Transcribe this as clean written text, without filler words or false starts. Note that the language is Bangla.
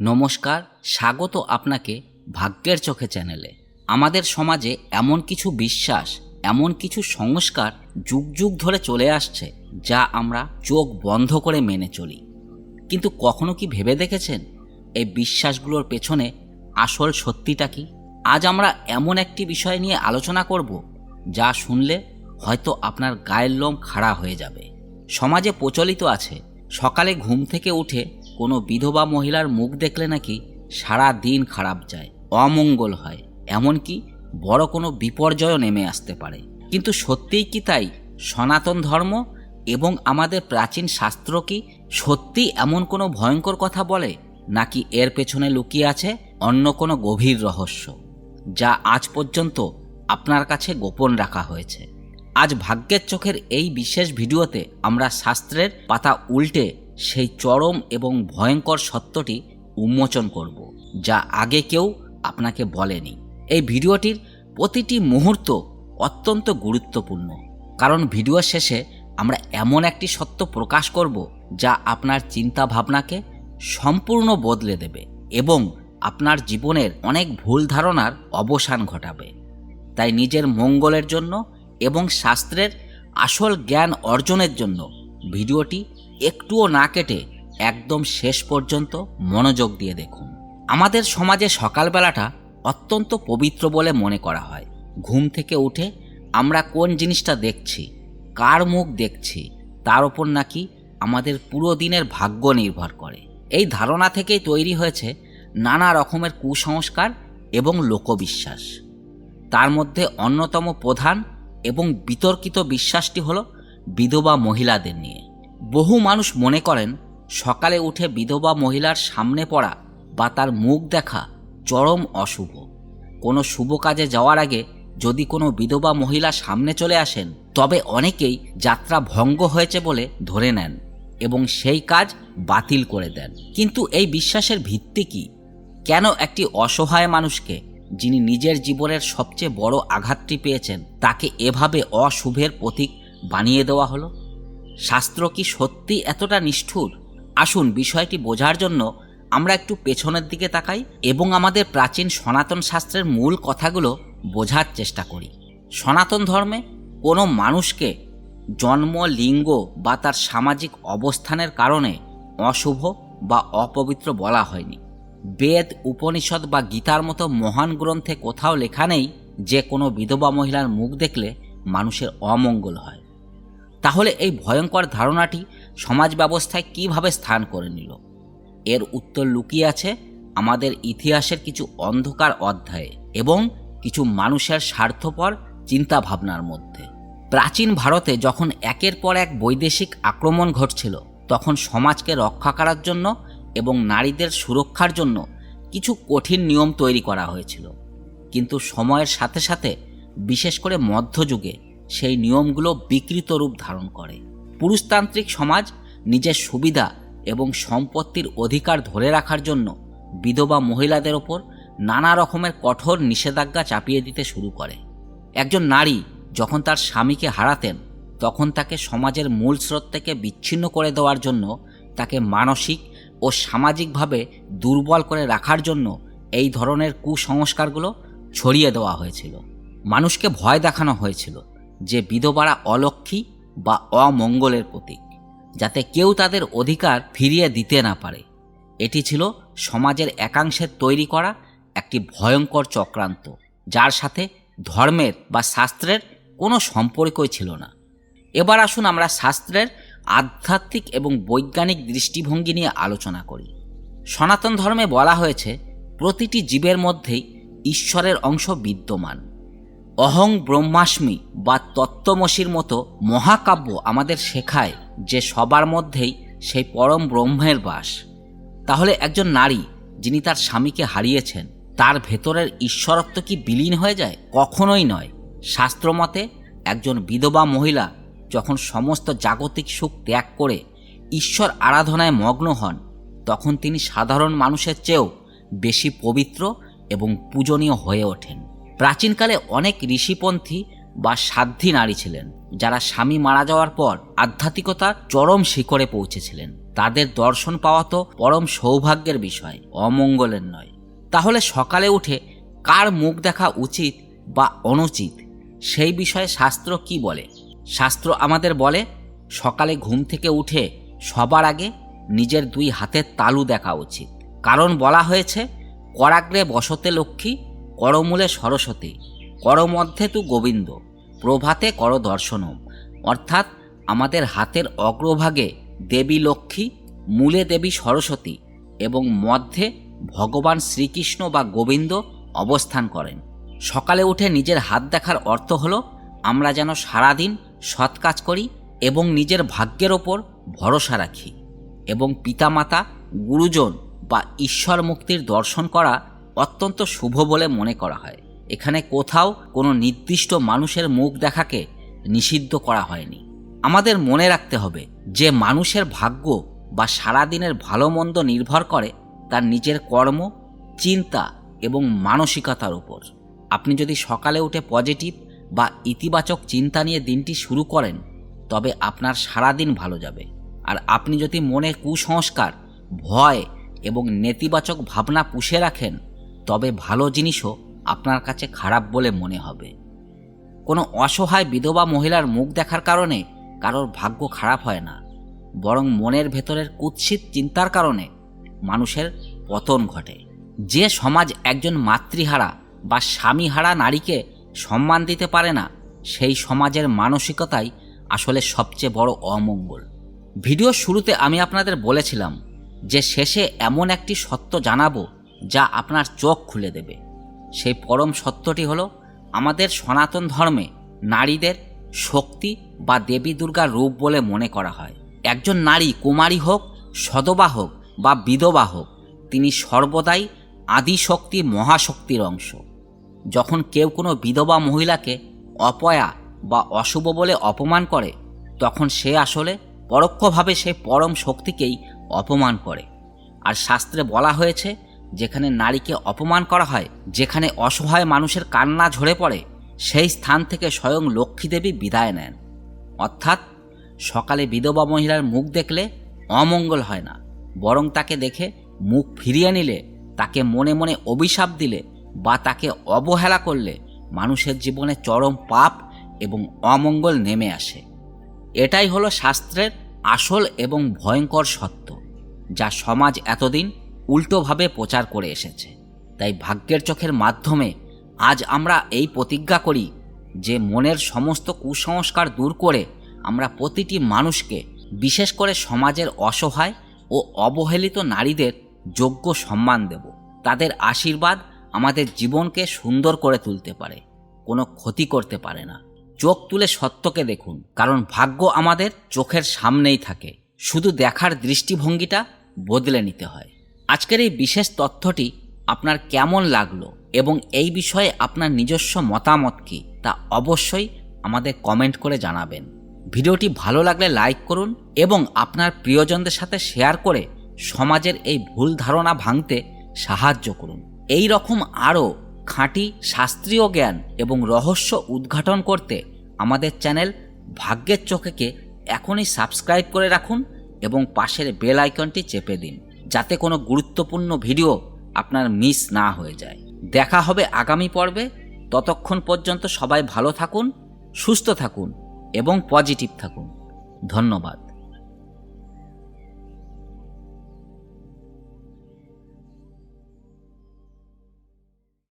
নমস্কার, স্বাগত আপনাকে ভাগ্যের চোখে চ্যানেলে। আমাদের সমাজে এমন কিছু বিশ্বাস, এমন কিছু সংস্কার যুগ যুগ ধরে চলে আসছে যা আমরা চোখ বন্ধ করে মেনে চলি। কিন্তু কখনো কি ভেবে দেখেছেন এই বিশ্বাসগুলোর পেছনে আসল সত্যিটা কি? আজ আমরা এমন একটি বিষয় নিয়ে আলোচনা করব যা শুনলে হয়তো আপনার গায়ের লোম খাড়া হয়ে যাবে। সমাজে প্রচলিত আছে, সকালে ঘুম থেকে উঠে কোনো বিধবা মহিলার মুখ দেখলে নাকি সারা দিন খারাপ যায়, অমঙ্গল হয়, এমনকি বড় কোনো বিপর্যয়ও নেমে আসতে পারে। কিন্তু সত্যিই কি তাই? সনাতন ধর্ম এবং আমাদের প্রাচীন শাস্ত্র কি সত্যি এমন কোনো ভয়ঙ্কর কথা বলে, নাকি এর পেছনে লুকিয়ে আছে অন্য কোনো গভীর রহস্য যা আজ পর্যন্ত আপনার কাছে গোপন রাখা হয়েছে? আজ ভাগ্যের চোখের এই বিশেষ ভিডিওতে আমরা শাস্ত্রের পাতা উল্টে সেই চরম এবং ভয়ঙ্কর সত্যটি উন্মোচন করব যা আগে কেউ আপনাকে বলেনি। এই ভিডিওটির প্রতিটি মুহূর্ত অত্যন্ত গুরুত্বপূর্ণ, কারণ ভিডিও শেষে আমরা এমন একটি সত্য প্রকাশ করব যা আপনার চিন্তা ভাবনাকে সম্পূর্ণ বদলে দেবে এবং আপনার জীবনের অনেক ভুল ধারণার অবসান ঘটাবে। তাই নিজের মঙ্গলের জন্য এবং শাস্ত্রের আসল জ্ঞান অর্জনের জন্য ভিডিওটি একটুও না কেটে একদম শেষ পর্যন্ত মনোযোগ দিয়ে দেখুন। আমাদের সমাজে সকালবেলাটা অত্যন্ত পবিত্র বলে মনে করা হয়। ঘুম থেকে উঠে আমরা কোন জিনিসটা দেখছি, কার মুখ দেখছি, তার ওপর নাকি আমাদের পুরো দিনের ভাগ্য নির্ভর করে। এই ধারণা থেকেই তৈরি হয়েছে নানা রকমের কুসংস্কার এবং লোকবিশ্বাস। তার মধ্যে অন্যতম প্রধান এবং বিতর্কিত বিশ্বাসটি হলো বিধবা মহিলাদের নিয়ে। বহু মানুষ মনে করেন সকালে উঠে বিধবা মহিলার সামনে পড়া বা তার মুখ দেখা চরম অশুভ। কোনো শুভ কাজে যাওয়ার আগে যদি কোনো বিধবা মহিলা সামনে চলে আসেন, তবে অনেকেই যাত্রা ভঙ্গ হয়েছে বলে ধরে নেন এবং সেই কাজ বাতিল করে দেন। কিন্তু এই বিশ্বাসের ভিত্তি কি? কেন একটি অসহায় মানুষকে, যিনি নিজের জীবনের সবচেয়ে বড় আঘাতটি পেয়েছেন, তাকে এভাবে অশুভের প্রতীক বানিয়ে দেওয়া হলো? শাস্ত্র কি সত্যি এতটা নিষ্ঠুর? আসুন বিষয়টি বোঝার জন্য আমরা একটু পেছনের দিকে তাকাই এবং আমাদের প্রাচীন সনাতন শাস্ত্রের মূল কথাগুলো বোঝার চেষ্টা করি। সনাতন ধর্মে কোনো মানুষকে জন্ম, লিঙ্গ বা তার সামাজিক অবস্থানের কারণে অশুভ বা অপবিত্র বলা হয়নি। বেদ, উপনিষদ বা গীতার মতো মহান গ্রন্থে কোথাও লেখা নেই যে কোনো বিধবা মহিলার মুখ দেখলে মানুষের অমঙ্গল হয়। তাহলে এই ভয়ঙ্কর ধারণাটি সমাজ ব্যবস্থায় কিভাবে স্থান করে নিল? এর উত্তর লুকিয়ে আছে আমাদের ইতিহাসের কিছু অন্ধকার অধ্যায়ে এবং কিছু মানুষের স্বার্থপর চিন্তা ভাবনার মধ্যে। প্রাচীন ভারতে যখন একের পর এক বৈদেশিক আক্রমণ ঘটছিল, তখন সমাজকে রক্ষা করার জন্য এবং নারীদের সুরক্ষার জন্য কিছু কঠিন নিয়ম তৈরি করা হয়েছিল। কিন্তু সময়ের সাথে সাথে, বিশেষ করে মধ্যযুগে, সেই নিয়মগুলো বিকৃত রূপ ধারণ করে। পুরুষতান্ত্রিক সমাজ নিজের সুবিধা এবং সম্পত্তির অধিকার ধরে রাখার জন্য বিধবা মহিলাদের ওপর নানা রকমের কঠোর নিষেধাজ্ঞা চাপিয়ে দিতে শুরু করে। একজন নারী যখন তার স্বামীকে হারাতেন, তখন তাকে সমাজের মূল স্রোত থেকে বিচ্ছিন্ন করে দেওয়ার জন্য, তাকে মানসিক ও সামাজিকভাবে দুর্বল করে রাখার জন্য এই ধরনের কুসংস্কারগুলো ছড়িয়ে দেওয়া হয়েছিল। মানুষকে ভয় দেখানো হয়েছিল যে বিধবারা অলক্ষ্মী বা অমঙ্গলের প্রতীক, যাতে কেউ তাদের অধিকার ফিরিয়ে দিতে না পারে। এটি ছিল সমাজের একাংশের তৈরি করা একটি ভয়ঙ্কর চক্রান্ত, যার সাথে ধর্মের বা শাস্ত্রের কোনো সম্পর্কই ছিল না। এবার আসুন আমরা শাস্ত্রের আধ্যাত্মিক এবং বৈজ্ঞানিক দৃষ্টিভঙ্গি নিয়ে আলোচনা করি। সনাতন ধর্মে বলা হয়েছে প্রতিটি জীবের মধ্যেই ঈশ্বরের অংশ বিদ্যমান। অহং ব্রহ্মাস্মি বা তত্ত্বমসির মতো মহাকাব্য আমাদের শেখায় যে সবার মধ্যেই সেই পরম ব্রহ্মের বাস। তাহলে একজন নারী যিনি তার স্বামীকে হারিয়েছেন, তার ভেতরের ঈশ্বরত্ব কি বিলীন হয়ে যায়? কখনোই নয়। শাস্ত্রমতে একজন বিধবা মহিলা যখন সমস্ত জাগতিক সুখ ত্যাগ করে ঈশ্বর আরাধনায় মগ্ন হন, তখন তিনি সাধারণ মানুষের চেয়েও বেশি পবিত্র এবং পূজনীয় হয়ে ওঠেন। প্রাচীনকালে অনেক ঋষিপন্থী বা সাধ্বী নারী ছিলেন, যারা স্বামী মারা যাওয়ার পর আধ্যাত্মিকতার চরম শিখরে পৌঁছেছিলেন। তাদের দর্শন পাওয়া তো পরম সৌভাগ্যের বিষয়, অমঙ্গলের নয়। তাহলে সকালে উঠে কার মুখ দেখা উচিত বা অনুচিত সেই বিষয়ে শাস্ত্র কি বলে? শাস্ত্র আমাদের বলে সকালে ঘুম থেকে উঠে সবার আগে নিজের 2 হাতের তালু দেখা উচিত। কারণ বলা হয়েছে করাগ্রে বসতে লক্ষ্মী, করমূলে সরস্বতী, করমধ্যে তু গোবিন্দ, প্রভাতে কর দর্শনম। অর্থাৎ আমাদের হাতের অগ্রভাগে দেবী লক্ষ্মী, মূলে দেবী সরস্বতী এবং মধ্যে ভগবান শ্রীকৃষ্ণ বা গোবিন্দ অবস্থান করেন। সকালে উঠে নিজের হাত দেখার অর্থ হলো আমরা যেন সারাদিন সৎ কাজ করি এবং নিজের ভাগ্যের ওপর ভরসা রাখি, এবং পিতামাতা, গুরুজন বা ঈশ্বর মুক্তির দর্শন করা অত্যন্ত শুভ বলে মনে করা হয়। এখানে কোথাও কোনো নির্দিষ্ট মানুষের মুখ দেখাকে নিষিদ্ধ করা হয়নি। আমাদের মনে রাখতে হবে যে মানুষের ভাগ্য বা সারাদিনের ভালো মন্দ নির্ভর করে তার নিজের কর্ম, চিন্তা এবং মানসিকতার উপর। আপনি যদি সকালে উঠে পজিটিভ বা ইতিবাচক চিন্তা নিয়ে দিনটি শুরু করেন তবে আপনার সারাদিন ভালো যাবে। আর আপনি যদি মনে কুসংস্কার, ভয় এবং নেতিবাচক ভাবনা পুষে রাখেন তবে ভালো জিনিসও আপনার কাছে খারাপ বলে মনে হবে। কোনো অসহায় বিধবা মহিলার মুখ দেখার কারণে কারোর ভাগ্য খারাপ হয় না, বরং মনের ভেতরের কুৎসিত চিন্তার কারণে মানুষের পতন ঘটে। যে সমাজ একজন মাতৃহারা বা স্বামীহারা নারীকে সম্মান দিতে পারে না, সেই সমাজের মানসিকতাই আসলে সবচেয়ে বড় অমঙ্গল। ভিডিওর শুরুতে আমি আপনাদের বলেছিলাম যে শেষে এমন একটি সত্য জানাবো যা আপনার চোখ খুলে দেবে। সেই পরম সত্যটি হলো আমাদের সনাতন ধর্মে নারীদের শক্তি বা দেবী দুর্গার রূপ বলে মনে করা হয়। একজন নারী কুমারী হোক, সধবা হোক বা বিধবা হোক, তিনি সর্বদাই আদিশক্তি মহাশক্তির অংশ। যখন কেউ কোনো বিধবা মহিলাকে অপয়া বা অশুভ বলে অপমান করে তখন সে আসলে পরোক্ষভাবে সেই পরম শক্তিকেই অপমান করে। আর শাস্ত্রে বলা হয়েছে যেখানে নারীকে অপমান করা হয়, যেখানে অসহায় মানুষের কান্না ঝরে পড়ে, সেই স্থান থেকে স্বয়ং লক্ষ্মী দেবী বিদায় নেন। অর্থাৎ সকালে বিধবা মহিলার মুখ দেখলে অমঙ্গল হয় না, বরং তাকে দেখে মুখ ফিরিয়ে নিলে, তাকে মনে মনে অভিশাপ দিলে বা তাকে অবহেলা করলে মানুষের জীবনে চরম পাপ এবং অমঙ্গল নেমে আসে। এটাই হলো শাস্ত্রের আসল এবং ভয়ঙ্কর সত্য, যা সমাজ এতদিন উল্টোভাবে প্রচার করে এসেছে। তাই ভাগ্যের চোখের মাধ্যমে আজ আমরা এই প্রতিজ্ঞা করি যে মনের সমস্ত কুসংস্কার দূর করে আমরা প্রতিটি মানুষকে, বিশেষ করে সমাজের অসহায় ও অবহেলিত নারীদের যোগ্য সম্মান দেব। তাদের আশীর্বাদ আমাদের জীবনকে সুন্দর করে তুলতে পারে, কোনো ক্ষতি করতে পারে না। চোখ তুলে সত্যকে দেখুন, কারণ ভাগ্য আমাদের চোখের সামনেই থাকে, শুধু দেখার দৃষ্টিভঙ্গিটা বদলে নিতে হয়। আজকের এই বিশেষ তথ্যটি আপনার কেমন লাগলো এবং এই বিষয়ে আপনার নিজস্ব মতামত কী তা অবশ্যই আমাদের কমেন্ট করে জানাবেন। ভিডিওটি ভালো লাগলে লাইক করুন এবং আপনার প্রিয়জনদের সাথে শেয়ার করে সমাজের এই ভুল ধারণা ভাঙতে সাহায্য করুন। এই রকম আরও খাঁটি শাস্ত্রীয় জ্ঞান এবং রহস্য উদ্ঘাটন করতে আমাদের চ্যানেল ভাগ্যের চোখেকে এখনই সাবস্ক্রাইব করে রাখুন এবং পাশের বেল আইকনটি চেপে দিন, যাতে কোনো গুরুত্বপূর্ণ ভিডিও আপনার মিস না হয়ে যায়। দেখা হবে আগামী পর্বে। ততক্ষণ পর্যন্ত সবাই ভালো থাকুন, সুস্থ থাকুন এবং পজিটিভ থাকুন। ধন্যবাদ।